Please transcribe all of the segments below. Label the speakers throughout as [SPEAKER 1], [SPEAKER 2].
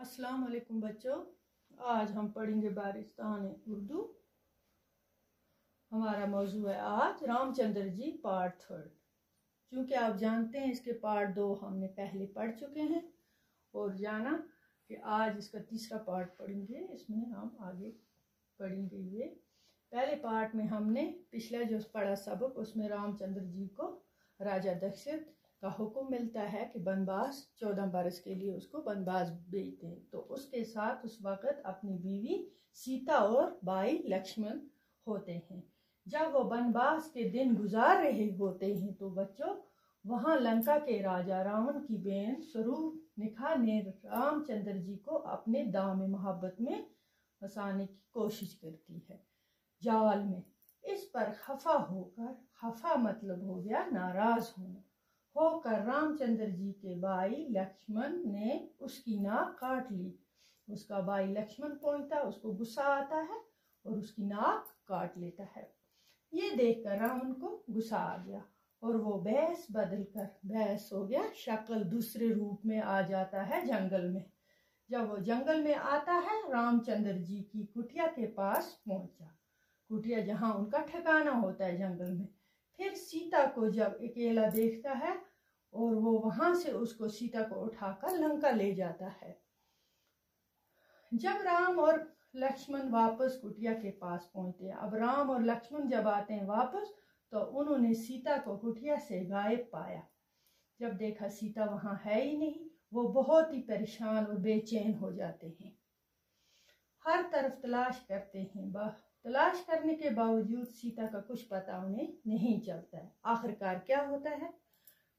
[SPEAKER 1] अस्सलाम वालेकुम बच्चों, आज हम पढ़ेंगे बारिस्तान उर्दू। हमारा मौजू है आज रामचंद्र जी पार्ट 3। क्योंकि आप जानते हैं इसके पार्ट 2 हमने पहले पढ़ चुके हैं और जाना कि आज इसका तीसरा पार्ट पढ़ेंगे। इसमें हम आगे पढ़ेंगे। ये पहले पार्ट में हमने पिछला जो पढ़ा सबक, उसमें रामचंद्र जी को राजा दशरथ का हुक्म मिलता है कि बनवास 14 बरस के लिए उसको बनवास भेज दें। तो उसके साथ उस वक़्त अपनी बीवी सीता और भाई लक्ष्मण होते हैं। जब वो बनवास के दिन गुजार रहे होते हैं तो बच्चों, वहां लंका के राजा रावण की बहन स्वरूपनिखा ने रामचंद्र जी को अपने दाम मोहब्बत में फंसाने की कोशिश करती है, जाल में। इस पर खफा होकर, खफा मतलब हो गया नाराज होकर रामचंद्र जी के भाई लक्ष्मण ने उसकी नाक काट ली। उसका भाई लक्ष्मण पहुंचता, उसको गुस्सा आता है और उसकी नाक काट लेता है। ये देखकर रावण को गुस्सा आ गया और वो भैंस बदलकर, भैंस हो गया शक्ल, दूसरे रूप में आ जाता है जंगल में। जब वो जंगल में आता है, रामचंद्र जी की कुटिया के पास पहुंचा। कुटिया जहां उनका ठिकाना होता है जंगल में। फिर सीता को जब अकेला देखता है और वो वहां से उसको, सीता को उठाकर लंका ले जाता है। जब राम और लक्ष्मण वापस कुटिया के पास पहुंचते हैं, अब राम और लक्ष्मण जब आते हैं वापस, तो उन्होंने सीता को कुटिया से गायब पाया। जब देखा सीता वहां है ही नहीं, वो बहुत ही परेशान और बेचैन हो जाते हैं। हर तरफ तलाश करते हैं, तलाश करने के बावजूद सीता का कुछ पता उन्हें नहीं चलता है। आखिरकार क्या होता है,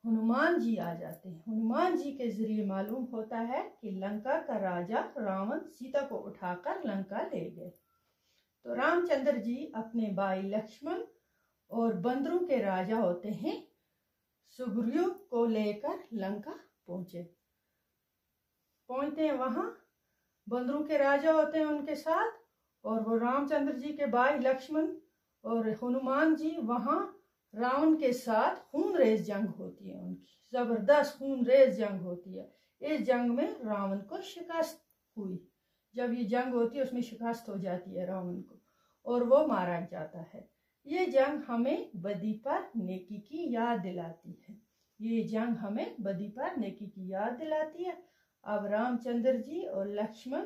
[SPEAKER 1] हनुमान जी आ जाते हैं। हनुमान जी के जरिए मालूम होता है कि लंका का राजा रावण सीता को उठाकर लंका ले गए। तो रामचंद्र जी अपने भाई लक्ष्मण और बंदरों के राजा होते हैं सुग्रीव को लेकर लंका पहुंचते हैं। वहां बंदरों के राजा होते हैं उनके साथ, और वो रामचंद्र जी के भाई लक्ष्मण और हनुमान जी वहां रावण के साथ खून रेज जंग होती है। उनकी जबरदस्त खून रेज जंग होती है। इस जंग में रावण को शिकस्त हुई। जब ये जंग होती है उसमें शिकस्त हो जाती है रावण को और वो मारा जाता है। ये जंग हमें बदी पर नेकी की याद दिलाती है। ये जंग हमें बदी पर नेकी की याद दिलाती है। अब रामचंद्र जी और लक्ष्मण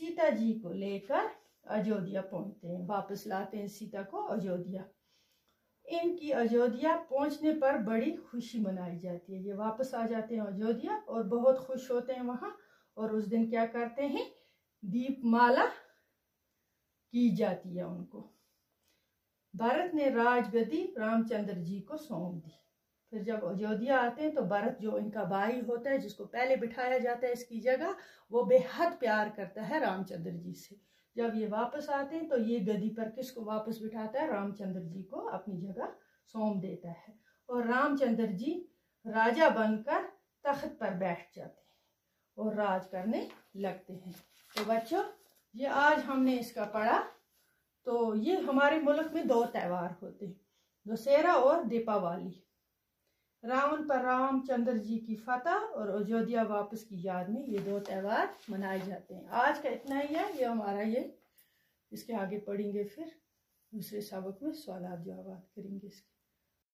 [SPEAKER 1] सीता जी को लेकर अयोध्या पहुंचते हैं, वापस लाते हैं सीता को अयोध्या। इनकी अयोध्या पहुंचने पर बड़ी खुशी मनाई जाती है। ये वापस आ जाते हैं अयोध्या और बहुत खुश होते हैं वहां। और उस दिन क्या करते हैं, दीपमाला की जाती है उनको। भरत ने राजगद्दी रामचंद्र जी को सौंप दी। फिर जब अयोध्या आते हैं तो भरत, जो इनका भाई होता है जिसको पहले बिठाया जाता है इसकी जगह, वो बेहद प्यार करता है रामचंद्र जी से। जब ये वापस आते हैं तो ये गद्दी पर किसको वापस बिठाता है, रामचंद्र जी को अपनी जगह सौंप देता है और रामचंद्र जी राजा बनकर तख्त पर बैठ जाते हैं और राज करने लगते हैं। तो बच्चों, ये आज हमने इसका पढ़ा। तो ये हमारे मुल्क में 2 त्यौहार होते हैं, दशहरा और दीपावली। रावण पर रामचंद्र जी की फतह और अयोध्या वापस की याद में ये 2 त्यौहार मनाए जाते हैं। आज का इतना ही है। ये हमारा इसके आगे पढ़ेंगे, फिर दूसरे सबक में सवाल जवाब करेंगे इसके।